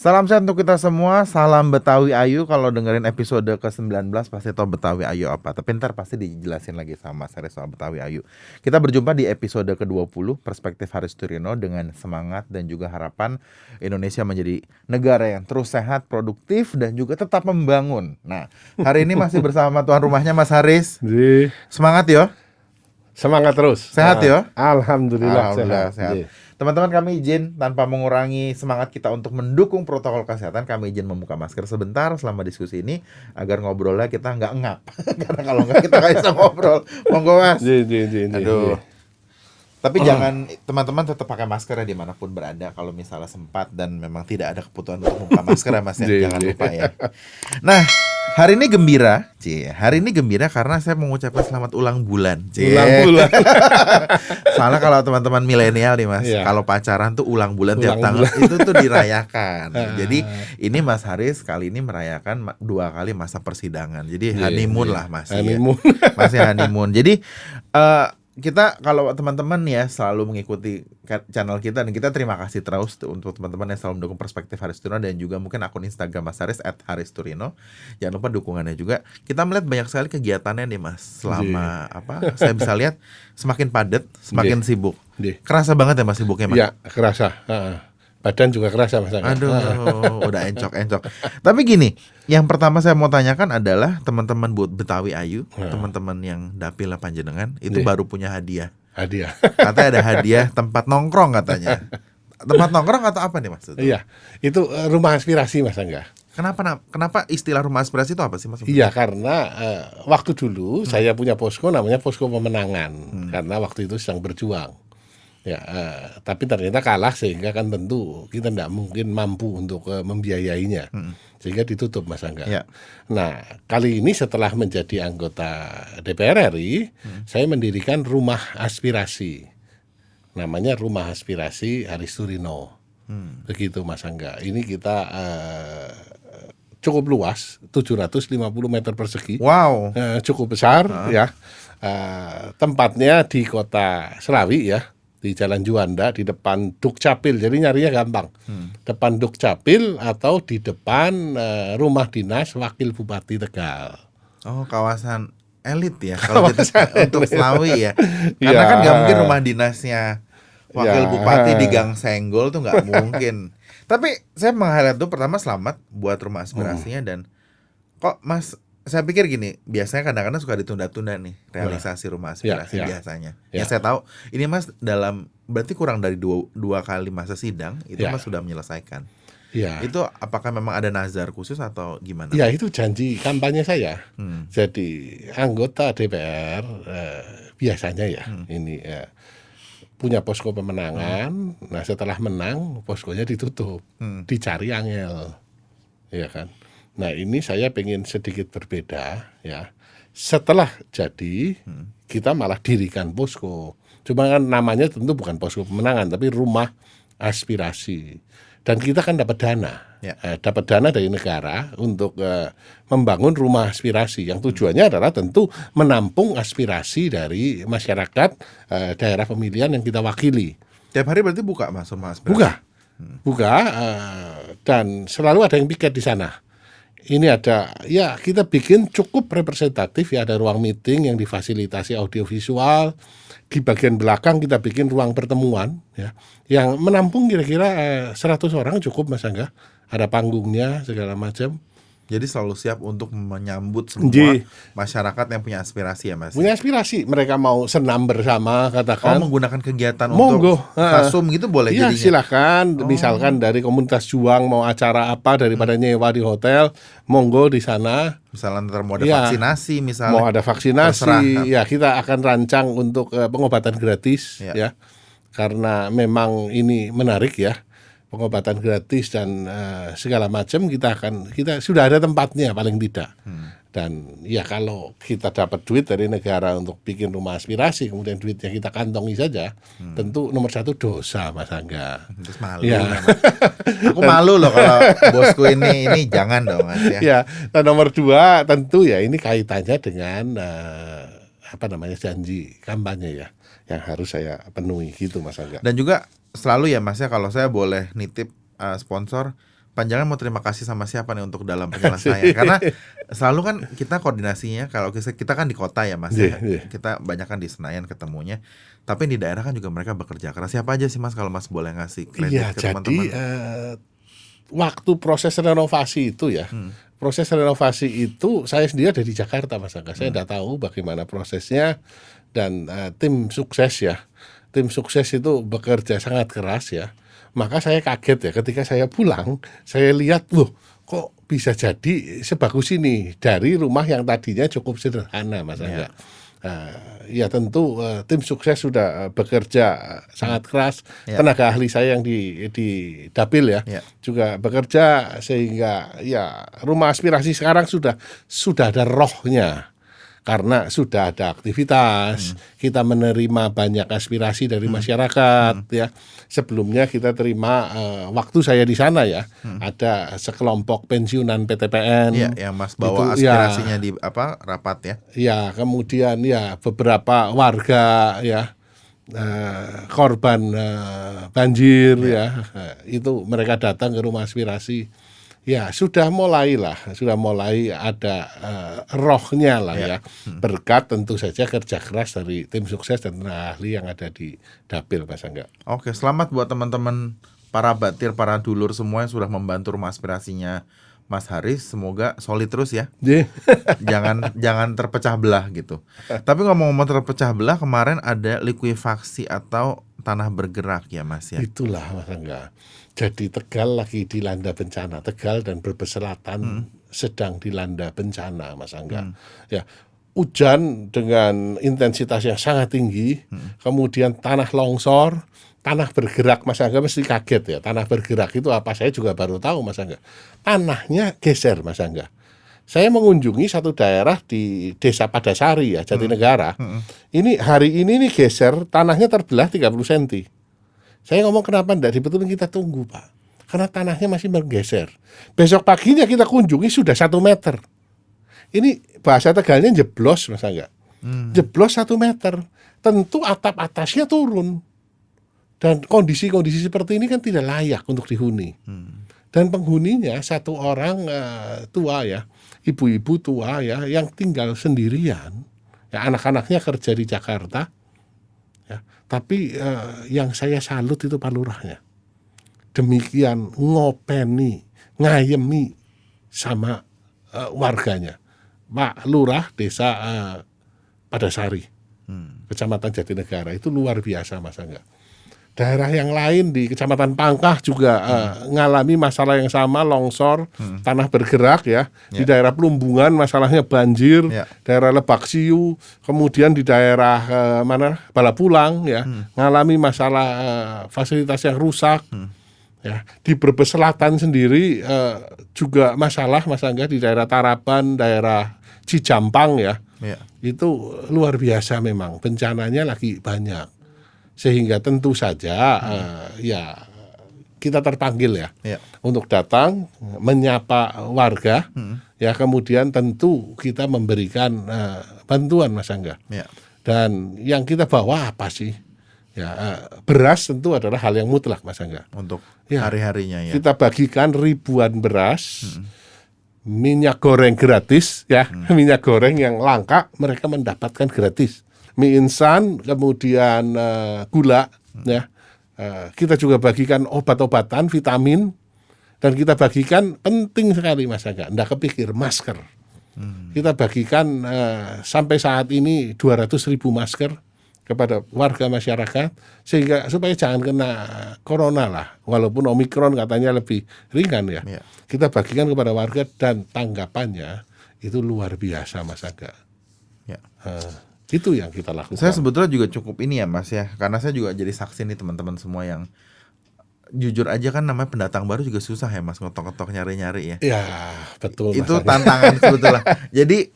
Salam sehat untuk kita semua, salam Betawi Ayu. Kalau dengerin episode ke-19 pasti tau Betawi Ayu apa. Tapi ntar pasti dijelasin lagi sama Mas Haris soal Betawi Ayu. Kita berjumpa di episode ke-20 Perspektif Haris Turino dengan semangat dan juga harapan Indonesia menjadi negara yang terus sehat, produktif, dan juga tetap membangun. Nah, hari ini masih bersama tuan rumahnya Mas Haris. Semangat yo. Semangat terus. Sehat yo. Alhamdulillah sehat. Teman-teman, kami izin tanpa mengurangi semangat kita untuk mendukung protokol kesehatan, kami izin membuka masker sebentar selama diskusi ini agar ngobrolnya kita nggak ngap. Karena kalau nggak kita nggak bisa ngobrol. Monggo Mas. Aduh. Tapi jangan, teman-teman tetap pakai masker ya dimanapun berada. Kalau misalnya sempat dan memang tidak ada kebutuhan untuk membuka masker ya Mas ya, jangan lupa ya. Nah, hari ini gembira, Hari ini gembira karena saya mengucapkan selamat ulang bulan, Ulang bulan. Soalnya kalau teman-teman milenial nih Mas, kalau pacaran tuh ulang bulan tiap tanggal itu tuh dirayakan. Jadi ini Mas Haris kali ini merayakan 2 kali masa persidangan. Jadi honeymoon lah masih. Honeymoon. Ya. Masih honeymoon. Jadi kita kalau teman-teman ya selalu mengikuti channel kita, dan kita terima kasih terus untuk teman-teman yang selalu mendukung Perspektif Haris Turino dan juga mungkin akun Instagram Mas Haris @haristurino. Jangan lupa dukungannya juga. Kita melihat banyak sekali kegiatannya nih Mas. Selama saya bisa lihat semakin padat, semakin sibuk. Kerasa banget ya Mas sibuknya Mas? Iya, kerasa. Badan juga kerasa Mas. Aduh, udah encok. Tapi gini, yang pertama saya mau tanyakan adalah teman-teman buat Betawi Ayu, teman-teman yang dapil panjenengan itu baru punya hadiah. Katanya ada hadiah tempat nongkrong katanya. Tempat nongkrong atau apa nih Mas? Iya, itu rumah aspirasi Mas Angga. Kenapa istilah rumah aspirasi itu apa sih Mas? Iya, karena waktu dulu saya punya posko namanya Posko Pemenangan. Karena waktu itu sedang berjuang. Ya, tapi ternyata kalah sehingga kan tentu kita tidak mungkin mampu untuk membiayainya, sehingga ditutup Mas Angga. Ya. Nah, kali ini setelah menjadi anggota DPR RI, saya mendirikan rumah aspirasi, namanya Rumah Aspirasi Haris Turino. Begitu Mas Angga. Ini kita cukup luas, 750 meter persegi. Wow. Cukup besar ya. Tempatnya di Kota Selawi ya. Di Jalan Juanda, di depan Dukcapil, jadi nyarinya gampang. Depan Dukcapil atau di depan rumah dinas Wakil Bupati Tegal. Oh, kawasan elit ya kalau untuk Selawi ya. Karena kan nggak mungkin rumah dinasnya Wakil Bupati di Gang Senggol tuh nggak mungkin. Tapi saya meng-highlight tuh pertama selamat buat rumah aspirasinya, dan kok Mas, saya pikir gini, biasanya kadang-kadang suka ditunda-tunda nih realisasi rumah aspirasi biasanya. Yang saya tahu, ini Mas berarti kurang dari dua kali masa sidang itu Mas sudah menyelesaikan. Itu apakah memang ada nazar khusus atau gimana? Ya, itu janji kampanye saya. Jadi anggota DPR biasanya ini punya posko pemenangan. Nah, setelah menang poskonya ditutup, dicari angel, ya kan. Nah, ini saya pengen sedikit berbeda ya. Setelah jadi, kita malah dirikan posko. Cuma kan namanya tentu bukan posko pemenangan, tapi rumah aspirasi. Dan kita kan dapat dana. Dapat dana dari negara untuk membangun rumah aspirasi. Yang tujuannya adalah tentu menampung aspirasi dari masyarakat daerah pemilihan yang kita wakili. Tiap hari berarti buka Mas rumah aspirasi? Buka, dan selalu ada yang piket di sana. Ini ada, ya kita bikin cukup representatif ya, ada ruang meeting yang difasilitasi audiovisual. Di bagian belakang kita bikin ruang pertemuan ya, yang menampung kira-kira 100 orang cukup Mas Angga. Ada panggungnya segala macam. Jadi selalu siap untuk menyambut semua masyarakat yang punya aspirasi ya Mas? Punya aspirasi, mereka mau senam bersama katakan. Menggunakan kegiatan untuk fasum gitu boleh jadinya? Iya, silakan. Misalkan dari komunitas juang mau acara apa daripada nyewa di hotel, monggo di sana. Misalnya ntar mau ada vaksinasi misalnya. Mau ada vaksinasi, ya kita akan rancang untuk pengobatan gratis ya. Karena memang ini menarik ya. Pengobatan gratis dan segala macam kita sudah ada tempatnya paling tidak. Dan ya kalau kita dapat duit dari negara untuk bikin rumah aspirasi, kemudian duitnya kita kantongi saja, tentu nomor 1 dosa Mas Angga. Terus malu ya. Aku malu loh kalau bosku ini jangan dong Mas ya. Ya, dan nomor 2 tentu ya ini kaitannya dengan janji kampanye ya, yang harus saya penuhi gitu Mas Angga. Dan juga selalu ya Mas ya, kalau saya boleh nitip sponsor, Panjangan mau terima kasih sama siapa nih untuk dalam penyelesaian? Karena selalu kan kita koordinasinya, kalau kita kan di kota ya Mas, kita banyak kan di Senayan ketemunya, tapi di daerah kan juga mereka bekerja keras. Siapa aja sih Mas kalau Mas boleh ngasih kredit ke teman-teman? Waktu proses renovasi itu ya, proses renovasi itu saya sendiri ada di Jakarta Mas Angga. Saya tidak tahu bagaimana prosesnya, dan tim sukses ya, tim sukses itu bekerja sangat keras ya. Maka saya kaget ya ketika saya pulang, saya lihat loh kok bisa jadi sebagus ini dari rumah yang tadinya cukup sederhana Mas Angga. Ya tentu tim sukses sudah bekerja sangat keras. Tenaga ahli saya yang di Dapil ya juga bekerja, sehingga ya rumah aspirasi sekarang sudah ada rohnya. Karena sudah ada aktivitas, kita menerima banyak aspirasi dari masyarakat ya. Sebelumnya kita terima waktu saya di sana ya, ada sekelompok pensiunan PTPN yang Mas bawa itu, aspirasinya di rapat ya. Ya, kemudian ya beberapa warga ya korban banjir ya, itu mereka datang ke rumah aspirasi. Ya sudah mulai ada rohnya lah ya. Berkat tentu saja kerja keras dari tim sukses dan ahli yang ada di Dapil Mas Angga. Oke, selamat buat teman-teman para batir, para dulur semua yang sudah membantu rumah aspirasinya Mas Haris. Semoga solid terus ya. Jangan terpecah belah gitu. Tapi ngomong-ngomong terpecah belah, kemarin ada likuifaksi atau tanah bergerak ya Mas ya. Itulah Mas Angga. Jadi Tegal lagi dilanda bencana. Tegal dan Brebes Selatan sedang dilanda bencana Mas Angga. Ya, hujan dengan intensitas yang sangat tinggi, kemudian tanah longsor, tanah bergerak. Mas Angga mesti kaget ya. Tanah bergerak itu apa? Saya juga baru tahu Mas Angga. Tanahnya geser Mas Angga. Saya mengunjungi satu daerah di Desa Padasari ya, Jatinegara. Ini hari ini nih geser, tanahnya terbelah 30 cm. Saya ngomong kenapa enggak dibetulin, kita tunggu Pak. Karena tanahnya masih bergeser. Besok paginya kita kunjungi sudah 1 meter. Ini bahasa Tegalnya jeblos Mas Angga. Jeblos 1 meter. Tentu atap atasnya turun. Dan kondisi-kondisi seperti ini kan tidak layak untuk dihuni. Dan penghuninya satu orang tua ya, ibu-ibu tua ya, yang tinggal sendirian. Ya, anak-anaknya kerja di Jakarta. Ya, tapi yang saya salut itu Pak Lurahnya. Demikian ngopeni, ngayemi sama warganya. Pak Lurah Desa Padasari, Kecamatan Jatinegara, itu luar biasa Mas Angga. Daerah yang lain di Kecamatan Pangkah juga ngalami masalah yang sama, longsor, tanah bergerak ya. Di daerah Plumbungan masalahnya banjir, daerah Lebak Siu, kemudian di daerah Balapulang ya, ngalami masalah fasilitas yang rusak. Ya, di Brebes Selatan sendiri juga masalah Mas Angga, di daerah Taraban, daerah Cijampang ya. Itu luar biasa memang, bencananya lagi banyak. Sehingga tentu saja ya kita terpanggil ya untuk datang menyapa warga ya, kemudian tentu kita memberikan bantuan Mas Angga. Dan yang kita bawa apa sih? Ya, beras tentu adalah hal yang mutlak Mas Angga. Untuk hari-harinya ya. Kita bagikan ribuan beras, minyak goreng gratis ya, minyak goreng yang langka mereka mendapatkan gratis. Mie instan, kemudian gula, ya. Kita juga bagikan obat-obatan, vitamin, dan kita bagikan penting sekali Mas Angga, enggak kepikir, masker. Kita bagikan sampai saat ini 200.000 masker kepada warga masyarakat, sehingga supaya jangan kena corona lah, walaupun Omikron katanya lebih ringan ya. Kita bagikan kepada warga dan tanggapannya itu luar biasa Mas Angga. Itu yang kita lakukan. Saya sebetulnya juga cukup ini ya Mas ya, karena saya juga jadi saksi nih teman-teman semua yang jujur aja kan namanya pendatang baru juga susah ya Mas, ngetok-ngetok nyari-nyari ya. Ya betul. Itu tantangan sebetulnya. Jadi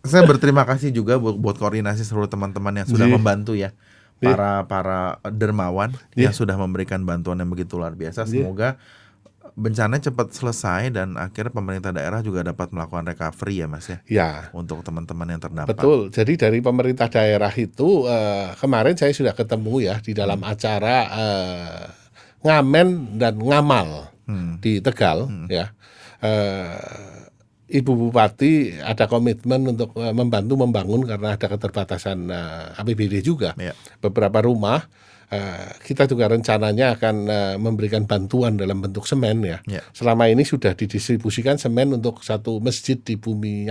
saya berterima kasih juga buat koordinasi seluruh teman-teman yang sudah membantu ya, para dermawan yang sudah memberikan bantuan yang begitu luar biasa. Semoga bencana cepat selesai dan akhirnya pemerintah daerah juga dapat melakukan recovery ya Mas ya, untuk teman-teman yang terdampak. Betul, jadi dari pemerintah daerah itu kemarin saya sudah ketemu ya di dalam acara ngamen dan ngamal di Tegal, ya. Ibu Bupati ada komitmen untuk membantu membangun karena ada keterbatasan APBD juga. Ya. Beberapa rumah kita juga rencananya akan memberikan bantuan dalam bentuk semen ya. Ya. Selama ini sudah didistribusikan semen untuk satu masjid di Bumi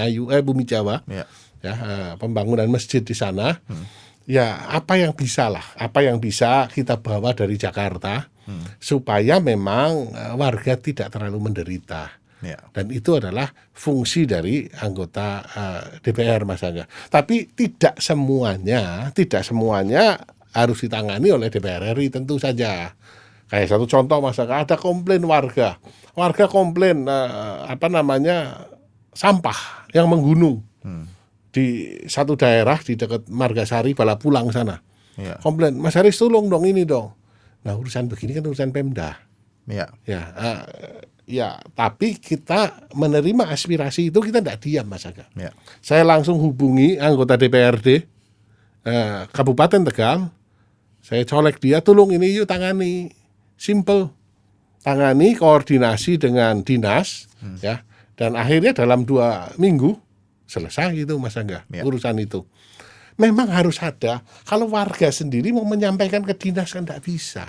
Jawa. Ya. Ya, pembangunan masjid di sana. Ya, apa yang bisa kita bawa dari Jakarta supaya memang warga tidak terlalu menderita. Ya. Dan itu adalah fungsi dari anggota DPR, Mas Angga. Tapi tidak semuanya harus ditangani oleh DPR RI tentu saja. Kayak satu contoh, Mas Angga, ada komplain warga komplain sampah yang menggunung di satu daerah di dekat Margasari, Balapulang sana. Ya. Komplain, Mas Haris tolong dong ini dong. Nah, urusan begini kan urusan Pemda. Ya. Ya, tapi kita menerima aspirasi itu, kita tidak diam, Mas Aga. Ya. Saya langsung hubungi anggota DPRD Kabupaten Tegal. Saya colek dia, tolong ini yuk tangani. Simple. Tangani, koordinasi dengan dinas, ya. Dan akhirnya dalam 2 minggu selesai itu, Mas Angga, urusan itu. Memang harus ada. Kalau warga sendiri mau menyampaikan ke dinas kan tidak bisa.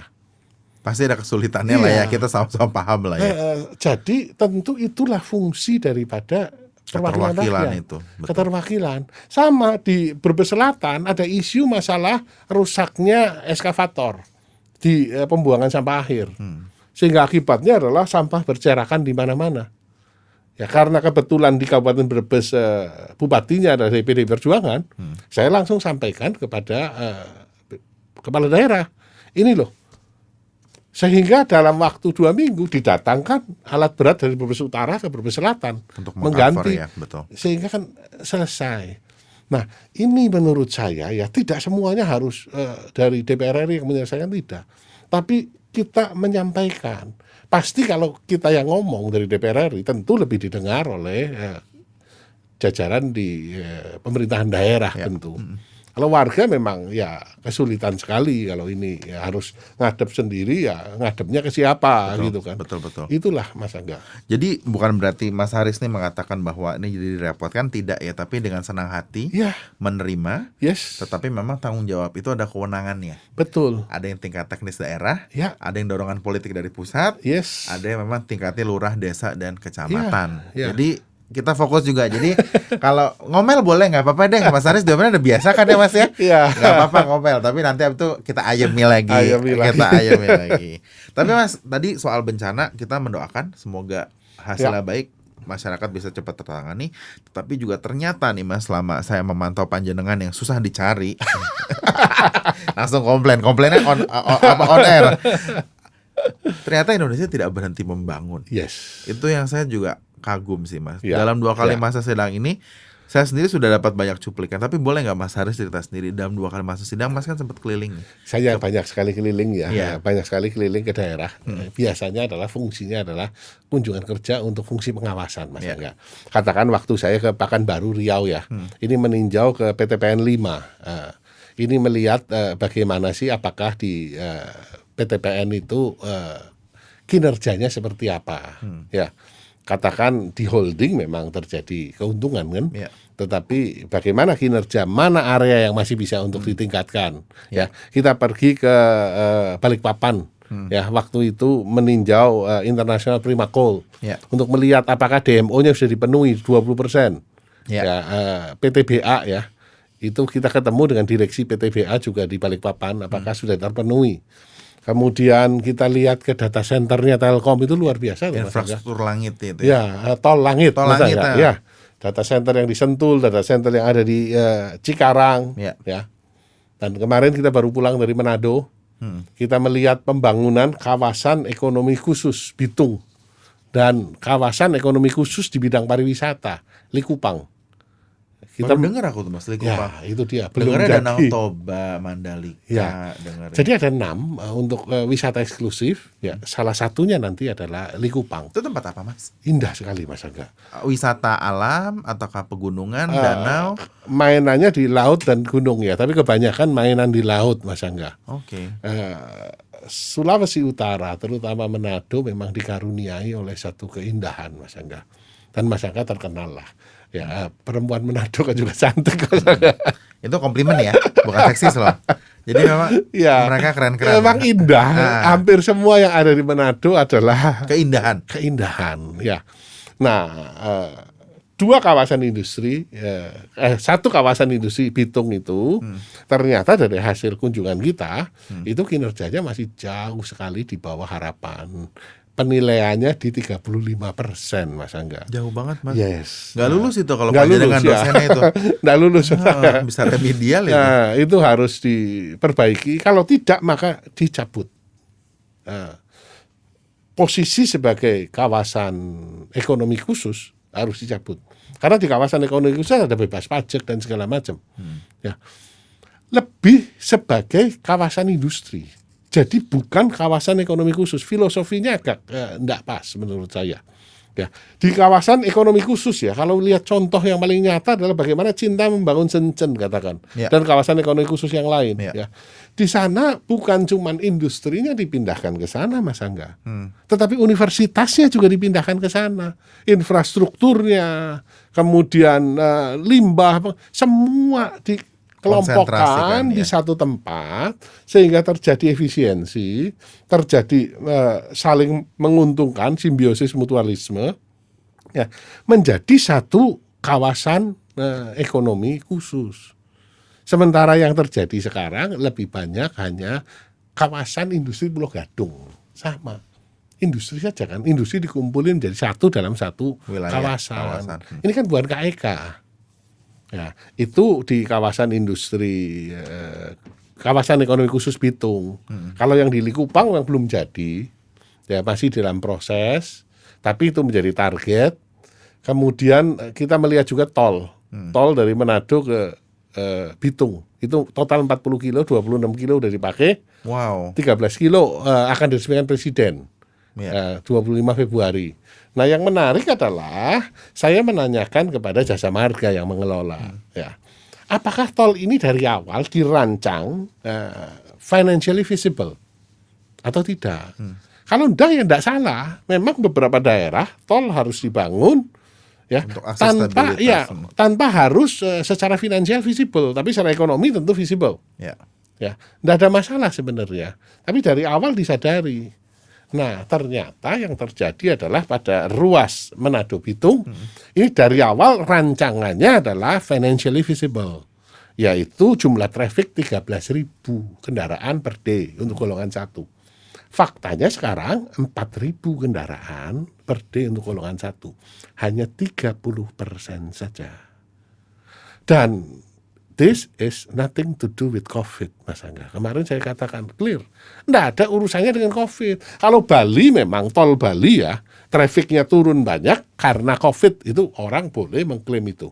Pasti ada kesulitannya lah ya, kita sama-sama paham lah ya. Jadi tentu itulah fungsi daripada keterwakilan itu. Betul. Keterwakilan. Sama di Brebes Selatan ada isu masalah rusaknya eskavator di pembuangan sampah akhir. Sehingga akibatnya adalah sampah berserakan di mana-mana. Ya, karena kebetulan di Kabupaten Brebes bupatinya dari PDI Perjuangan, saya langsung sampaikan kepada kepala daerah. Ini loh. Sehingga dalam waktu 2 minggu didatangkan alat berat dari Brebes Utara ke Brebes Selatan untuk mengganti, ya, betul. Sehingga kan selesai. Nah, ini menurut saya ya tidak semuanya harus dari DPR RI yang menyelesaikan, tidak. Tapi kita menyampaikan. Pasti kalau kita yang ngomong dari DPR RI tentu lebih didengar oleh jajaran di pemerintahan daerah tentu. Kalau warga memang ya kesulitan sekali kalau ini ya harus ngadep sendiri, ya ngadepnya ke siapa, betul, gitu kan. Betul. Itulah Mas Angga. Jadi bukan berarti Mas Haris nih mengatakan bahwa ini jadi direpotkan, tidak ya, tapi dengan senang hati menerima. Yes. Tetapi memang tanggung jawab itu ada kewenangannya. Betul. Ada yang tingkat teknis daerah, ada yang dorongan politik dari pusat, ada yang memang tingkatnya lurah, desa, dan kecamatan. Jadi kita fokus juga. Jadi kalau ngomel boleh, nggak apa-apa deh. Mas Haris domennya udah biasa kan ya Mas ya? Nggak apa-apa ngomel. Tapi nanti abis itu kita ayemi lagi. Kita ayemi lagi. Tapi Mas, tadi soal bencana kita mendoakan semoga hasilnya baik, masyarakat bisa cepat tertangani. Tapi juga ternyata nih Mas, selama saya memantau panjenengan yang susah dicari, langsung komplainnya on air. Ternyata Indonesia tidak berhenti membangun. Yes. Itu yang saya juga kagum sih Mas. Dalam 2 kali masa sidang ini, saya sendiri sudah dapat banyak cuplikan. Tapi boleh nggak Mas Haris cerita sendiri, dalam 2 kali masa sidang Mas kan sempat keliling. Saya banyak sekali keliling banyak sekali keliling ke daerah. Biasanya adalah fungsinya adalah kunjungan kerja untuk fungsi pengawasan, Mas Angga. Katakan waktu saya ke Pekanbaru Riau ya, ini meninjau ke PTPN 5. Ini melihat bagaimana sih, apakah di PTPN itu kinerjanya seperti apa, ya. Katakan di holding memang terjadi keuntungan kan, tetapi bagaimana kinerja, mana area yang masih bisa untuk ditingkatkan, ya. Kita pergi ke Balikpapan, ya, waktu itu meninjau International Prima Coal, untuk melihat apakah DMO-nya sudah dipenuhi 20%, PTBA ya, itu kita ketemu dengan direksi PTBA juga di Balikpapan, apakah sudah terpenuhi. Kemudian kita lihat ke data centernya Telkom, itu luar biasa. Infrastruktur langit itu tol langit ya. Data center yang di Sentul, data center yang ada di Cikarang, ya. Dan kemarin kita baru pulang dari Manado, kita melihat pembangunan kawasan ekonomi khusus Bitung dan kawasan ekonomi khusus di bidang pariwisata Likupang. Kita baru dengar aku tuh Mas Likupang. Ya, itu dia. Belum Dengarnya jadi. Danau Toba, Mandalika, Ya. dengarnya. Jadi ada 6 untuk wisata eksklusif. Ya, salah satunya nanti adalah Likupang. Itu tempat apa Mas? Indah sekali Mas Angga. Wisata alam ataukah pegunungan, danau? Mainannya di laut dan gunung ya, tapi kebanyakan mainan di laut Mas Angga. Oke. Sulawesi Utara, terutama Manado, memang dikaruniai oleh satu keindahan Mas Angga. Dan Mas Angga terkenal lah. Ya, perempuan Manado kan juga cantik Mas Angga. Itu komplimen ya, bukan seksis loh. Jadi memang Ya, mereka keren-keren. memang indah. Hampir semua yang ada di Manado adalah Keindahan. ya. Nah, 2 kawasan industri, satu kawasan industri Bitung itu ternyata dari hasil kunjungan kita itu kinerjanya masih jauh sekali di bawah harapan. Penilaiannya di 35% Mas Angga. Jauh banget Mas. Yes. Nggak lulus itu kalau Nggak kerja lulus, dengan ya. dosennya itu. Nggak lulus. Bisa remedial itu. Nah, itu harus diperbaiki. Kalau tidak maka dicabut. Posisi sebagai kawasan ekonomi khusus harus dicabut. Karena di kawasan ekonomi khusus ada bebas pajak dan segala macam. Ya. Lebih sebagai kawasan industri. Jadi bukan kawasan ekonomi khusus. Filosofinya agak enggak pas menurut saya. Ya, di kawasan ekonomi khusus ya, kalau lihat contoh yang paling nyata adalah bagaimana Cinta membangun Shenzhen katakan, dan kawasan ekonomi khusus yang lain. Ya, di sana bukan cuman industrinya dipindahkan ke sana, Mas Angga, tetapi universitasnya juga dipindahkan ke sana, infrastrukturnya, kemudian limbah, semua dikelompokkan di satu tempat sehingga terjadi efisiensi, terjadi saling menguntungkan, simbiosis mutualisme, ya, menjadi satu kawasan ekonomi khusus. Sementara yang terjadi sekarang lebih banyak hanya kawasan industri Pulau Gadung, sama. Industri saja kan, industri dikumpulin jadi satu dalam satu kawasan. Ini kan bukan KEK. Ya, itu di kawasan industri, kawasan ekonomi khusus Bitung. Kalau yang di Likupang yang belum jadi, ya masih dalam proses, tapi itu menjadi target. Kemudian kita melihat juga tol dari Manado ke Bitung. Itu total 40 kilo, 26 kilo udah dipakai. Wow. 13 kilo akan diresmikan Presiden. 25 Februari. Nah, yang menarik adalah saya menanyakan kepada Jasa Marga yang mengelola, ya, apakah tol ini dari awal dirancang financially feasible atau tidak? Kalau enggak ya enggak salah. Memang beberapa daerah tol harus dibangun ya tanpa harus secara finansial visible, tapi secara ekonomi tentu visible. Ya, enggak ada masalah sebenarnya. Tapi dari awal disadari. Nah, ternyata yang terjadi adalah pada ruas Manado Bitung, ini dari awal rancangannya adalah financially visible, yaitu jumlah traffic 13.000 kendaraan per day untuk golongan 1. Faktanya sekarang 4.000 kendaraan per day untuk golongan 1. Hanya 30% saja. Dan this is nothing to do with COVID, Mas Angga. Kemarin saya katakan clear, nggak ada urusannya dengan COVID. Kalau Bali memang tol Bali ya, trafficnya turun banyak karena COVID, itu orang boleh mengklaim itu.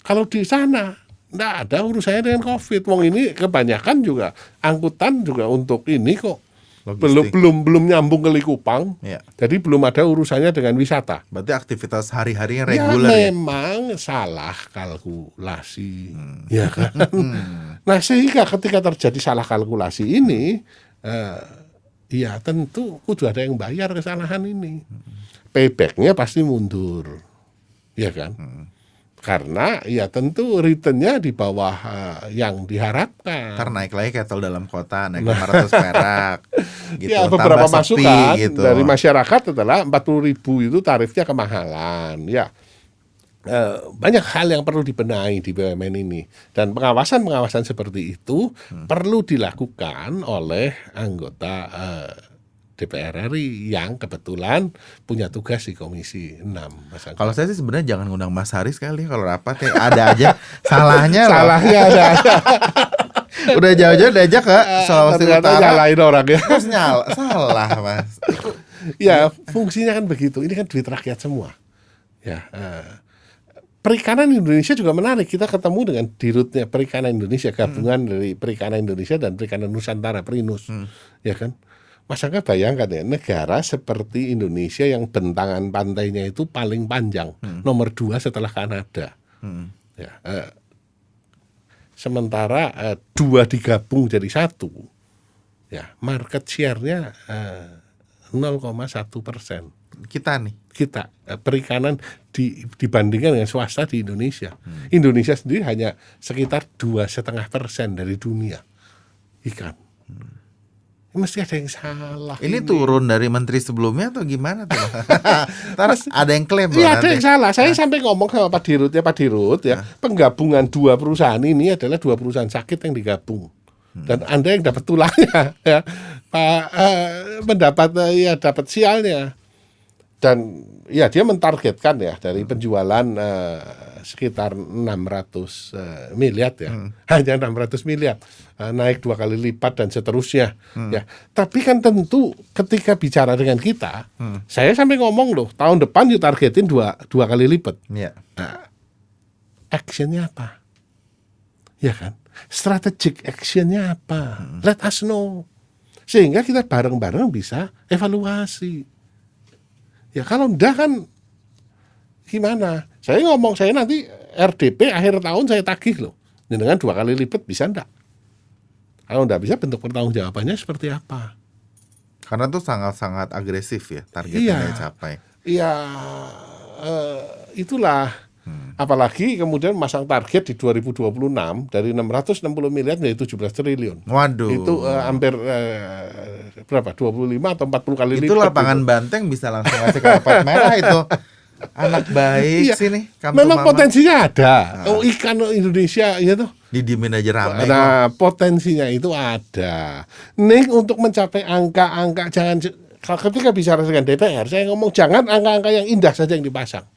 Kalau di sana nggak ada urusannya dengan COVID. Wong ini kebanyakan juga angkutan juga untuk ini kok. Belum nyambung ke Likupang, jadi belum ada urusannya dengan wisata. Berarti aktivitas hari-harinya reguler ya? Memang salah kalkulasi, ya kan? Nah, sehingga ketika terjadi salah kalkulasi ini, ya tentu kudu ada yang bayar kesalahan ini. Payback-nya pasti mundur, ya kan? Karena ya tentu return-nya di bawah yang diharapkan. Karena naik lagi kettle dalam kota, naik 500 perak gitu. Ya, beberapa masukan gitu dari masyarakat adalah 40.000 itu tarifnya kemahalan. Ya, banyak hal yang perlu dibenahi di BUMN ini. Dan pengawasan seperti itu perlu dilakukan oleh anggota DPR RI yang kebetulan punya tugas di Komisi 6. Kalau saya sih sebenarnya jangan ngundang Mas Haris sekali kalau rapat ya ada aja salahnya ada. Udah jauh-jauh diajak ke Sulawesi Utara. Nyalain orang ya. Terus salah Mas. Ya fungsinya kan begitu. Ini kan duit rakyat semua. Ya. perikanan Indonesia juga menarik. Kita ketemu dengan dirutnya Perikanan Indonesia, gabungan dari Perikanan Indonesia dan Perikanan Nusantara, Perinus, ya kan? Mas Angga bayangkan ya, negara seperti Indonesia yang bentangan pantainya itu paling panjang, nomor 2 setelah Kanada. Ya, sementara 2 digabung jadi 1, ya market share-nya 0,1%. Kita nih. Kita perikanan dibandingkan dengan swasta di Indonesia. Indonesia sendiri hanya sekitar 2,5% dari dunia ikan. Mesti ada yang salah. Ini turun dari menteri sebelumnya atau gimana tuh? Terus ada yang klaim. Iya, ada yang salah. Saya sampai ngomong sama Pak Dirut ya, penggabungan 2 perusahaan ini adalah 2 perusahaan sakit yang digabung. Dan Anda yang dapat tulangnya, ya, Pak mendapat ya dapat sialnya. Dan ya dia mentargetkan ya dari penjualan sekitar 600 miliar ya, hanya 600 miliar, naik 2 kali lipat dan seterusnya. Ya, tapi kan tentu ketika bicara dengan kita, saya sampai ngomong loh, tahun depan you targetin 2 kali lipat. Ya. Nah, actionnya apa? Ya kan, strategic actionnya apa? Let us know, sehingga kita bareng-bareng bisa evaluasi. Ya kalau enggak kan gimana? Saya ngomong, saya nanti RDP akhir tahun saya tagih loh. Dengan 2 kali lipat bisa enggak? Kalau enggak bisa, bentuk pertanggungjawabannya seperti apa? Karena tuh sangat-sangat agresif ya targetnya dicapai. Iya, itulah. Apalagi kemudian masang target di 2026 dari 660 miliar menjadi 17 triliun. Waduh. Itu hampir berapa? 25 atau 40 kali lipat. Itu lapangan banteng bisa langsung ngasih karpet merah itu. Anak baik sini. Memang potensinya ada. Oh, ikan Indonesia itu didiemin aja rame. Nah, potensinya itu ada. Nih untuk mencapai angka-angka, jangan ketika bicara dengan DPR, saya ngomong jangan angka-angka yang indah saja yang dipasang.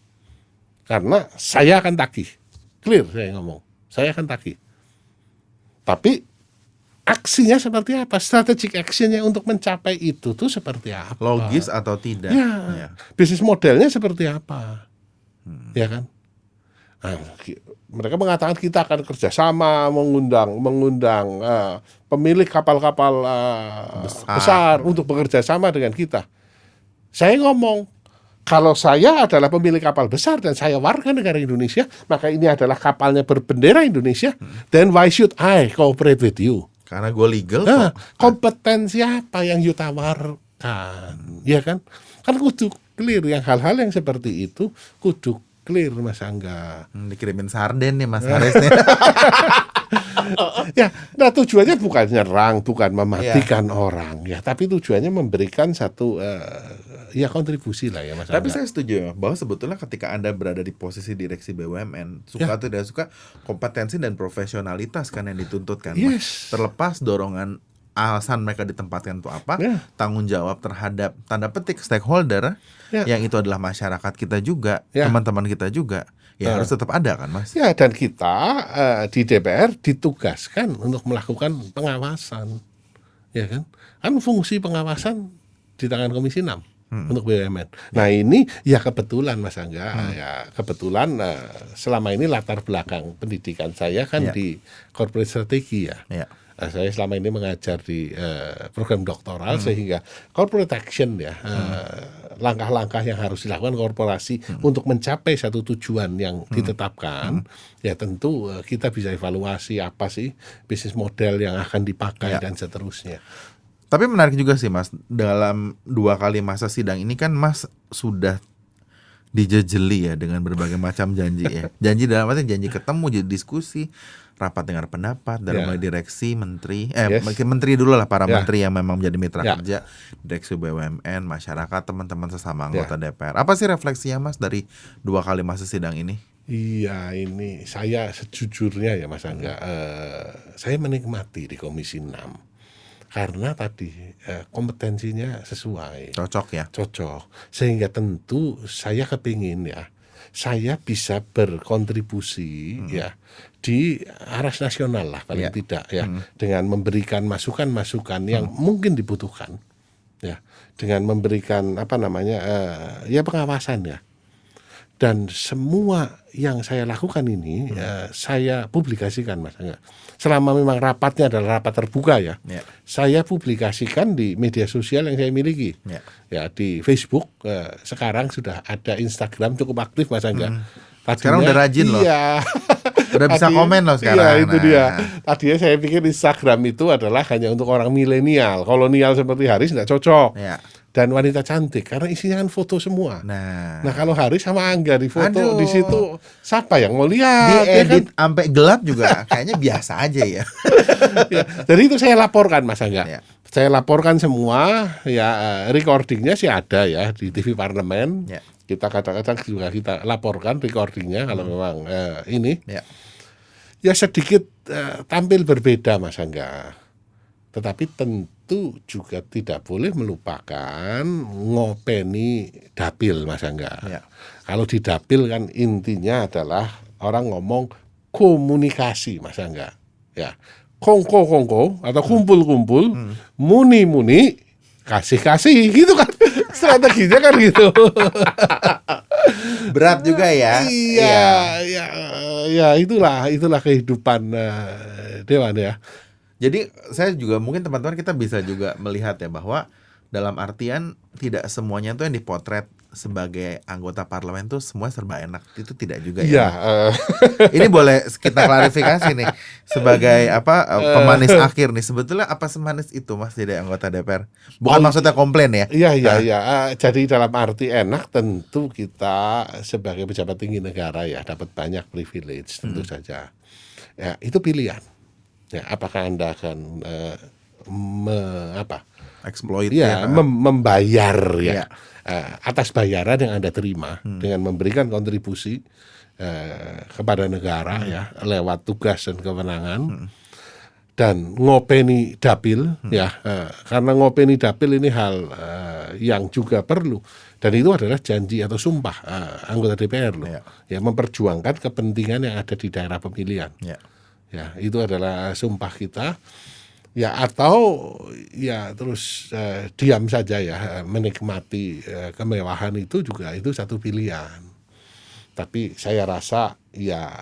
Karena saya akan tagih. Clear saya ngomong. Saya akan tagih. Tapi aksinya seperti apa? Strategic actionnya untuk mencapai itu tuh seperti apa? Logis atau tidak? Ya. Bisnis modelnya seperti apa? Ya kan? Nah, mereka mengatakan kita akan kerjasama mengundang pemilik kapal-kapal besar untuk bekerja sama dengan kita. Saya ngomong, kalau saya adalah pemilik kapal besar dan saya warga negara Indonesia, maka ini adalah kapalnya berbendera Indonesia, then why should I cooperate with you? Karena gue legal kok. Kompetensi apa yang you tawarkan? Ya kan? Kan kudu clear, yang hal-hal yang seperti itu kudu clear, Mas Angga. Dikirimin sarden nih Mas Haris nih. Ya, nah tujuannya bukan nyerang, bukan mematikan orang ya, tapi tujuannya memberikan satu ya kontribusi lah ya Mas. Tapi saya setuju bahwa sebetulnya ketika Anda berada di posisi direksi BUMN, suka atau tidak suka, kompetensi dan profesionalitas kan yang dituntut kan. Yes. Terlepas dorongan alasan mereka ditempatkan untuk apa, tanggung jawab terhadap tanda petik stakeholder, yang itu adalah masyarakat kita juga, teman-teman kita juga, ya harus tetap ada kan Mas. Ya, dan kita di DPR ditugaskan untuk melakukan pengawasan, ya kan? Kan fungsi pengawasan di tangan Komisi 6 untuk BUMN. Nah ini ya kebetulan Mas Angga, ya kebetulan selama ini latar belakang pendidikan saya kan di corporate strategi ya. Saya selama ini mengajar di program doktoral, sehingga corporate action ya, langkah-langkah yang harus dilakukan korporasi untuk mencapai satu tujuan yang ditetapkan, ya tentu kita bisa evaluasi apa sih bisnis model yang akan dipakai dan seterusnya. Tapi menarik juga sih Mas, dalam 2 kali masa sidang ini kan Mas sudah dijejeli ya dengan berbagai macam janji ya. Janji dalam arti janji ketemu, jadi diskusi, rapat dengar pendapat dari mulai direksi, menteri, menteri dulu lah, para menteri yang memang menjadi mitra kerja, direksi BUMN, masyarakat, teman-teman sesama anggota DPR. Apa sih refleksinya Mas dari 2 kali masa sidang ini? Iya, ini saya sejujurnya ya Mas Angga, saya menikmati di Komisi 6. Karena tadi kompetensinya sesuai, cocok, sehingga tentu saya kepingin ya, saya bisa berkontribusi ya di aras nasional lah paling tidak ya, dengan memberikan masukan-masukan yang mungkin dibutuhkan ya, dengan memberikan apa namanya ya pengawasan ya. Dan semua yang saya lakukan ini saya publikasikan, Mas Angga. Selama memang rapatnya adalah rapat terbuka ya, saya publikasikan di media sosial yang saya miliki. Ya di Facebook, sekarang sudah ada Instagram cukup aktif, Mas Angga. Sekarang udah rajin loh. Iya. Udah bisa komen loh sekarang. Iya, itu dia. Tadinya saya pikir Instagram itu adalah hanya untuk orang milenial, kolonial seperti Haris nggak cocok. Dan wanita cantik karena isinya kan foto semua. Nah kalau Haris sama Angga di foto di situ, siapa yang mau lihat? Diedit sampai gelap juga kayaknya biasa aja ya. Ya, jadi itu saya laporkan, Mas Angga. Saya laporkan semua ya, recordingnya sih ada ya di TV Parlemen. Kita kadang-kadang juga kita laporkan recordingnya kalau memang ini. Ya sedikit tampil berbeda, Mas Angga. Tetapi tentu juga tidak boleh melupakan ngopeni dapil, Mas Angga. Kalau di dapil kan intinya adalah orang ngomong komunikasi, Mas Angga. Ya, kongko atau kumpul-kumpul, muni-muni, kasih-kasih, gitu kan. Strateginya kan gitu. Berat juga ya. Iya, itulah kehidupan Dewan ya. Jadi saya juga mungkin teman-teman kita bisa juga melihat ya bahwa dalam artian tidak semuanya tuh yang dipotret sebagai anggota parlemen tuh semua serba enak, itu tidak juga ya. Ini boleh kita klarifikasi nih sebagai pemanis akhir nih, sebetulnya apa semanis itu Mas jadi anggota DPR? Bukan maksudnya komplain ya. Iya. Jadi dalam arti enak tentu kita sebagai pejabat tinggi negara ya dapat banyak privilege tentu saja. Ya itu pilihan. Ya, apakah Anda akan exploit membayar ya atas bayaran yang Anda terima dengan memberikan kontribusi kepada negara ya lewat tugas dan kewenangan dan ngopeni dapil karena ngopeni dapil ini hal yang juga perlu dan itu adalah janji atau sumpah anggota DPR loh ya memperjuangkan kepentingan yang ada di daerah pemilihan. Ya, itu adalah sumpah kita. Ya, atau ya terus diam saja ya, menikmati kemewahan itu juga itu satu pilihan. Tapi saya rasa ya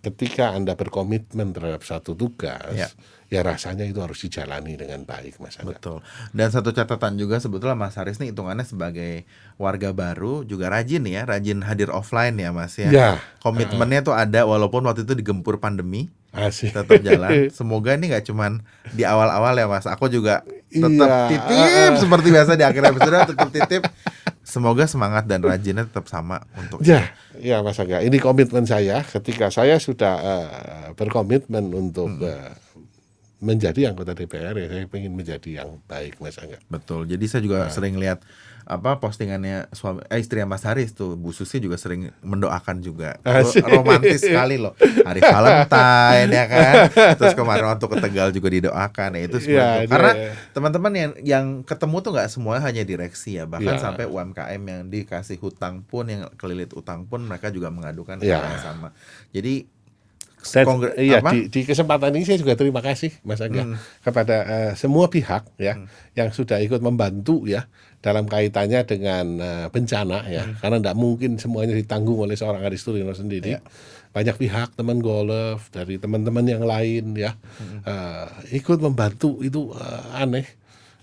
ketika Anda berkomitmen terhadap satu tugas, ya rasanya itu harus dijalani dengan baik, Mas Anda. Betul. Dan satu catatan juga sebetulnya Mas Haris nih hitungannya sebagai warga baru juga rajin hadir offline ya Mas ya. Komitmennya tuh ada walaupun waktu itu digempur pandemi. Tetap jalan. Semoga ini nggak cuman di awal-awal ya Mas. Aku juga tetap titip seperti biasa di akhir episode tetap titip. Semoga semangat dan rajinnya tetap sama untuk ya Mas Angga. Ini komitmen saya ketika saya sudah berkomitmen untuk menjadi anggota DPR ya saya ingin menjadi yang baik, Mas Angga. Betul. Jadi saya juga sering lihat postingannya istri Mas Haris tuh, Bu Susi juga sering mendoakan juga. Romantis sekali loh. Hari Valentine ya kan. Terus kemarin waktu ke Tegal juga didoakan. Ya itu semua. Karena teman-teman yang ketemu tuh nggak semuanya hanya direksi ya, bahkan sampai UMKM yang dikasih hutang pun, yang kelilit utang pun mereka juga mengadukan hal yang sama. Jadi di kesempatan ini saya juga terima kasih Mas Angga kepada semua pihak ya yang sudah ikut membantu ya dalam kaitannya dengan bencana ya karena tidak mungkin semuanya ditanggung oleh seorang Haris Turino sendiri. Banyak pihak, teman golf dari teman-teman yang lain ya ikut membantu itu aneh.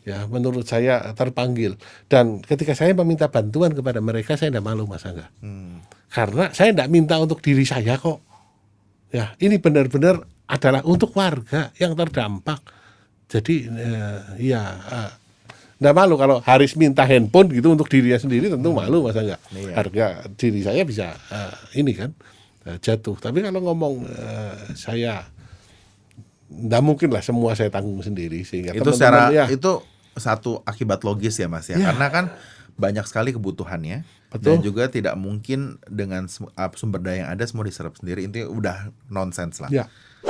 Ya, menurut saya terpanggil dan ketika saya meminta bantuan kepada mereka saya tidak malu Mas Angga. Karena saya tidak minta untuk diri saya kok. Ya, ini benar-benar adalah untuk warga yang terdampak. Jadi nggak malu kalau Haris minta handphone gitu untuk dirinya sendiri tentu malu Mas Angga. Harga diri saya bisa ini kan jatuh. Tapi kalau ngomong saya nggak mungkin lah semua saya tanggung sendiri sehingga itu itu satu akibat logis ya Mas ya. Karena kan banyak sekali kebutuhannya. Dan juga tidak mungkin dengan sumber daya yang ada semua diserap sendiri. Intinya udah nonsens lah.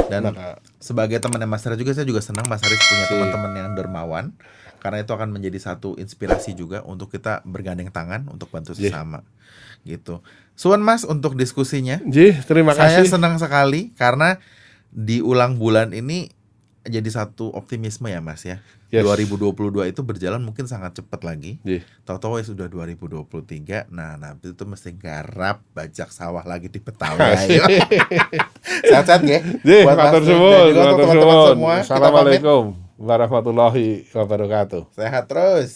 Dan sebagai temannya Mas Haris juga saya juga senang Mas Haris punya teman-teman yang dermawan. Karena itu akan menjadi satu inspirasi juga untuk kita bergandeng tangan untuk bantu sesama. Gitu. Suan Mas untuk diskusinya. Terima kasih. Saya senang sekali karena di ulang bulan ini jadi satu optimisme ya Mas ya. Yes. 2022 itu berjalan mungkin sangat cepat lagi. Nggih. Tahu-tahu ya sudah 2023. Nah, nanti itu mesti garap bajak sawah lagi di Betawi. Ayo. Sehat-sehat ya. Nggih, Buat Mas matur Rin dan suwun, juga untuk matur teman-teman suwun. semua. Kita pamit. Assalamualaikum warahmatullahi wabarakatuh. Sehat terus.